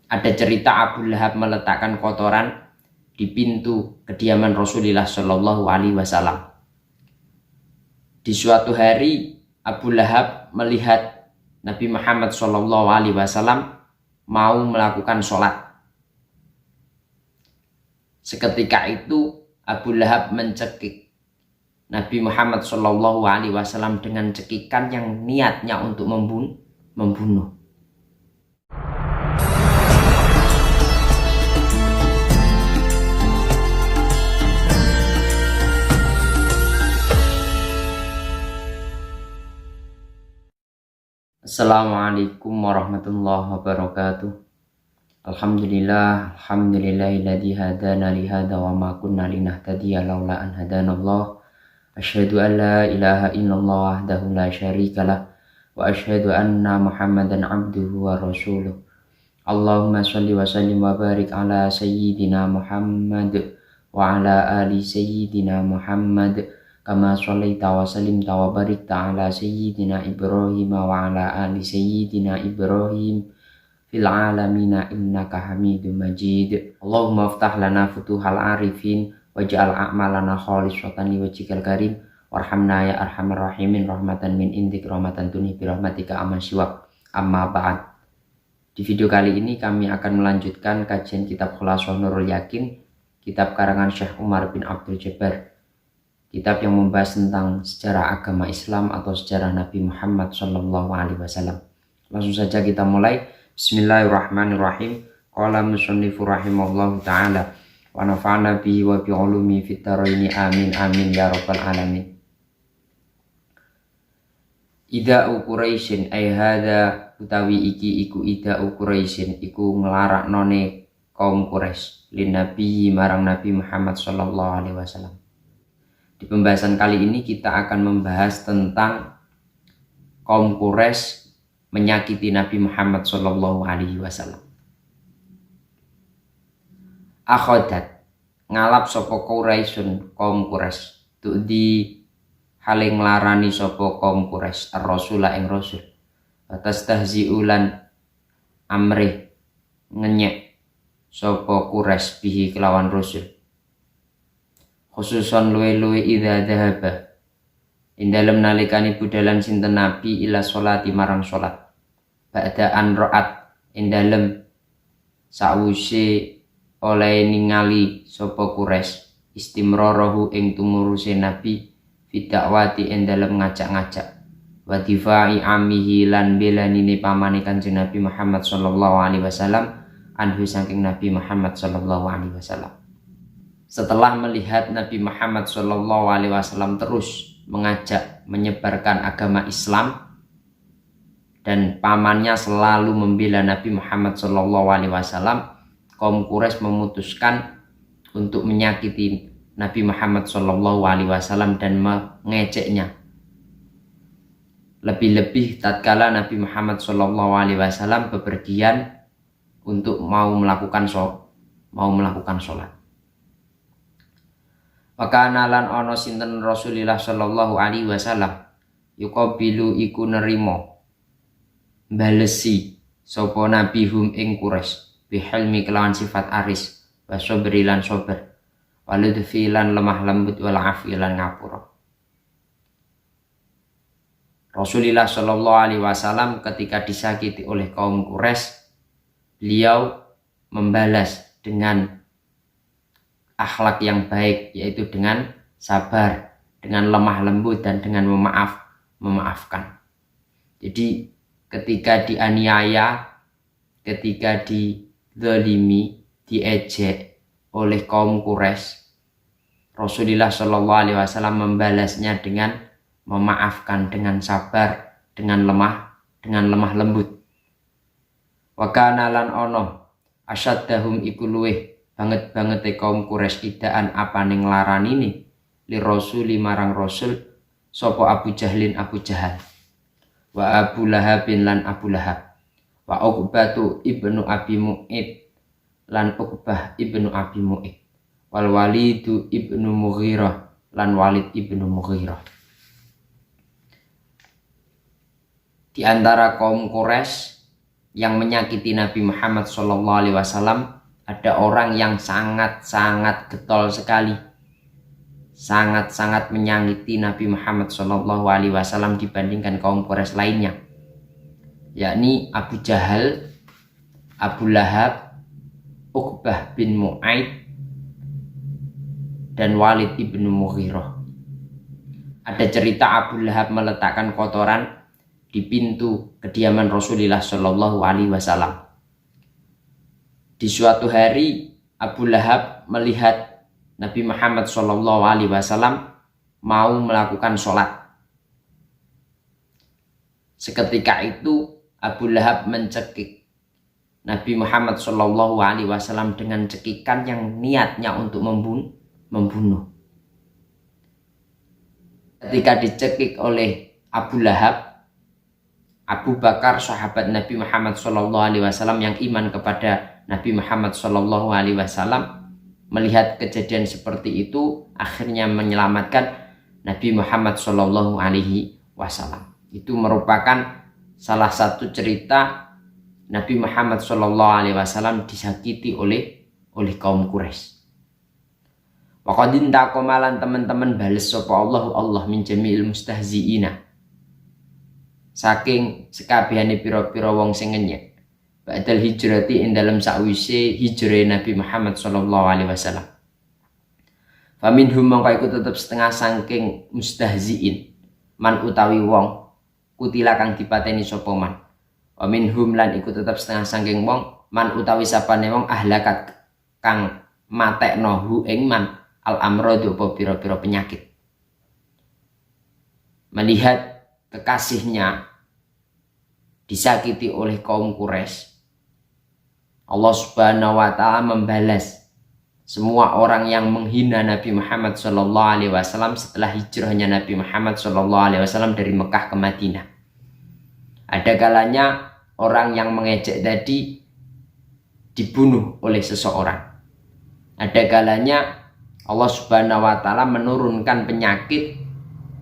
ada cerita Abu Lahab meletakkan kotoran di pintu kediaman Rasulullah Shallallahu Alaihi Wasallam. Di suatu hari Abu Lahab melihat Nabi Muhammad Shallallahu Alaihi Wasallam mau melakukan sholat. Seketika itu Abu Lahab mencekik Nabi Muhammad Shallallahu Alaihi Wasallam dengan cekikan yang niatnya untuk membunuh. Assalamualaikum warahmatullahi wabarakatuh. Alhamdulillahilladzi hadana li hadza wa ma kunna linahtadiya laula an hadanallah. Asyhadu an la ilaha illallah wahdahu la syarikalah wa asyhadu anna Muhammadan abduhu wa rasuluh. Allahumma shalli wa sallim wa barik ala sayyidina Muhammad wa ala ali sayyidina Muhammad kama shallaita wa sallimta wa barikta ala sayyidina Ibrahim wa ala ali sayyidina Ibrahim fil alamina innaka Hamidum Majid. Allahumma aftah lana futuhal arifin waj'al a'malana khalisatan liwajhikal karim warhamna ya arhamar rahimin rahmatan min indik rahmatan tunih bi rahmatika amma siwak. Amma ba'd. Di video kali ini kami akan melanjutkan kajian kitab Khulasatul Nurul Yakin, kitab karangan Syekh Umar bin Abdul Jabbar. Kitab yang membahas tentang sejarah agama Islam atau sejarah Nabi Muhammad Shallallahu Alaihi Wasallam. Langsung saja kita mulai. Bismillahirrahmanirrahim. Qala musannifu rahimallahu ta'ala wa nafa'na bihi wa bi ulumi fid dharaini amin amin ya rabbal alamin. Ida'u Quraisyin ay hadza utawi iki iku ida'u Quraisyin iku nglaraknone kaum Quraisy lin nabi marang Nabi Muhammad Shallallahu Alaihi Wasallam. Di pembahasan kali ini kita akan membahas tentang kaum Quraisy menyakiti Nabi Muhammad Shallallahu Alaihi Wasallam. Akhodat ngalap sopo Quraisyun kaum Quraisy tu'di hale nglarani sopo kaum Quraisy ar-Rasulah ing Rasul. Atas tahziulan amrih ngenyek sopo Quraisy bihi kelawan Rasul. Khususon luwe-luwe idza dhahaba ing dalem nalikani budalan sinten Nabi ila sholati marang sholat. Ba'da an ra'at ing dalem sawise oleh ningali sapa Quraisy istimrarahu ing tumuruse Nabi fi dakwati ing dalem ngajak-ngajak wa difai amihi lan belanine pamane Kanjeng Nabi Muhammad sallallahu alaihi wasallam anhu saking Nabi Muhammad sallallahu alaihi wasallam. Setelah melihat Nabi Muhammad Shallallahu Alaihi Wasallam terus mengajak menyebarkan agama Islam dan pamannya selalu membela Nabi Muhammad Shallallahu Alaihi Wasallam, kaum Quraisy memutuskan untuk menyakiti Nabi Muhammad Shallallahu Alaihi Wasallam dan mengejeknya. Lebih-lebih tatkala Nabi Muhammad Shallallahu Alaihi Wasallam bepergian untuk mau melakukan sholat. Maka nalan ono sinten Rasulullah Shallallahu Alaihi Wasallam yuqabilu iku nerimo balesi sopo Nabi hum ing Quraisy bihalmi kelawan sifat aris wa sabri lan sabar waludfi lan lemah lembut wal afi lan ngapura. Rasulullah Shallallahu Alaihi Wasallam ketika disakiti oleh kaum Quraisy, beliau membalas dengan akhlak yang baik, yaitu dengan sabar, dengan lemah lembut dan dengan memaafkan. Jadi ketika dianiaya, ketika dizalimi, diejek oleh kaum Quraisy, Rasulullah Shallallahu Alaihi Wasallam membalasnya dengan memaafkan, dengan sabar, dengan lemah lembut. Wa kana lan ono asyaddahum iku luweh banget kaum Quraisy idaan apane nglaranine li rasuli marang Rasul sapa Abu Jahal wa Abu Lahabin lan Abu Lahab wa Uqbatu ibnu Abi Mu'id lan Uqbah ibnu Abi Mu'id wal Walidu ibnu Mughirah lan Walid ibnu Mughirah. Di antara kaum Quraisy yang menyakiti Nabi Muhammad SAW, ada orang yang sangat-sangat getol sekali, sangat-sangat menyakiti Nabi Muhammad SAW dibandingkan kaum Quraisy lainnya, yakni Abu Jahal, Abu Lahab, Uqbah bin Mu'aid, dan Walid ibnu Mughirah. Ada cerita Abu Lahab meletakkan kotoran di pintu kediaman Rasulullah Shallallahu Alaihi Wasallam. Di suatu hari Abu Lahab melihat Nabi Muhammad Shallallahu Alaihi Wasallam mau melakukan sholat. Seketika itu Abu Lahab mencekik Nabi Muhammad Shallallahu Alaihi Wasallam dengan cekikan yang niatnya untuk membunuh. Ketika dicekik oleh Abu Lahab, Abu Bakar sahabat Nabi Muhammad SAW yang iman kepada Nabi Muhammad SAW melihat kejadian seperti itu, akhirnya menyelamatkan Nabi Muhammad SAW. Itu merupakan salah satu cerita Nabi Muhammad SAW disakiti oleh kaum Quraisy. Waqadin takomalan teman-teman bales sapa Allah min jami'il mustahziina, saking sekabehane pira-pira wong sing ngenyek, ba'dal hijrati ing dalem sakwise hijrah Nabi Muhammad sallallahu alaihi wasallam. Faminhum mongko iku tetep setengah saking mustahziin, man utawi wong kutila kang dipateni sapa man. Wa minhum lan iku tetep setengah saking wong man utawi sapane wong ahlakat kang matekno hu ing man al-amradu apa pira-pira penyakit. Melihat kekasihnya disakiti oleh kaum Quraisy, Allah Subhanahu wa taala membalas semua orang yang menghina Nabi Muhammad SAW setelah hijrahnya Nabi Muhammad SAW dari Mekah ke Madinah. Ada kalanya orang yang mengejek tadi dibunuh oleh seseorang. Ada kalanya Allah Subhanahu wa taala menurunkan penyakit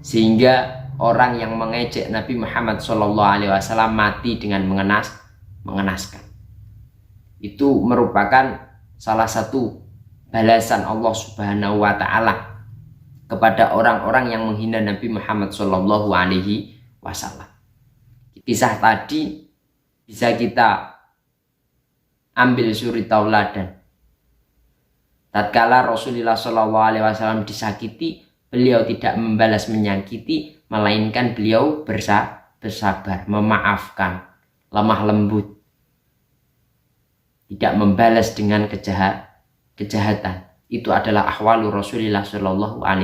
sehingga orang yang mengejek Nabi Muhammad SAW mati dengan mengenaskan. Itu merupakan salah satu balasan Allah Subhanahu wa taala kepada orang-orang yang menghina Nabi Muhammad SAW. Kisah tadi bisa kita ambil suri tauladan. Tatkala Rasulullah SAW disakiti, beliau tidak membalas menyakiti, melainkan beliau bersabar, memaafkan, lemah lembut, tidak membalas dengan kejahatan. Itu adalah ahwalu Rasulullah SAW.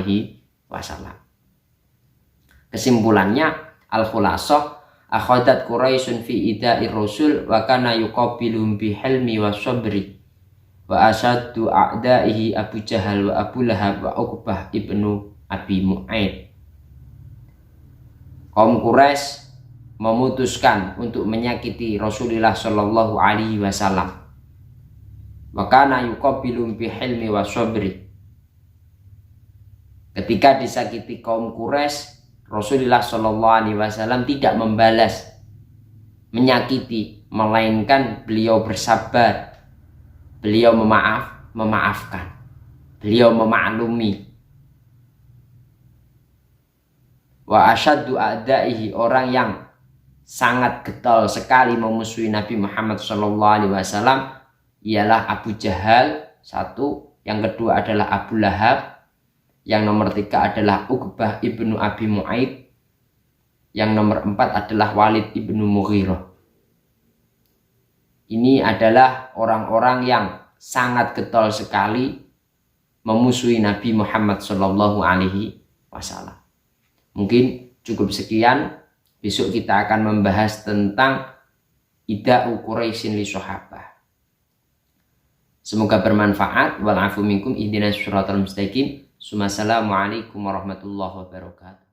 Kesimpulannya, al-khulasah, akhadat Quraisyun fi ida'ir Rasul wa kana yuqabilum bihilmi wa sabri. Wa asyaddu a'da'ihi Abu Jahal wa Abu Lahab wa Uqbah ibnu Abi Mu'aid. Kaum Quraisy memutuskan untuk menyakiti Rasulullah Shallallahu Alaihi Wasallam. Wa kana yuqabilu bihilmi wa sabri. Ketika disakiti kaum Quraisy, Rasulullah Shallallahu Alaihi Wasallam tidak membalas menyakiti, melainkan beliau bersabar. Beliau memaafkan, beliau memaklumi. Wa asyaddu a'da'ihi, orang yang sangat getol sekali memusuhi Nabi Muhammad SAW ialah Abu Jahal, satu. Yang kedua adalah Abu Lahab. Yang nomor 3 adalah Uqbah ibnu Abi Mu'aid. Yang nomor 4 adalah Walid ibnu Mughirah. Ini adalah orang-orang yang sangat getol sekali memusuhi Nabi Muhammad SAW. Mungkin cukup sekian. Besok kita akan membahas tentang ida'u Quraisyin li sahabah. Semoga bermanfaat. Wal afu minkum ihdinas siratal mustaqim. Assalamualaikum warahmatullahi wabarakatuh.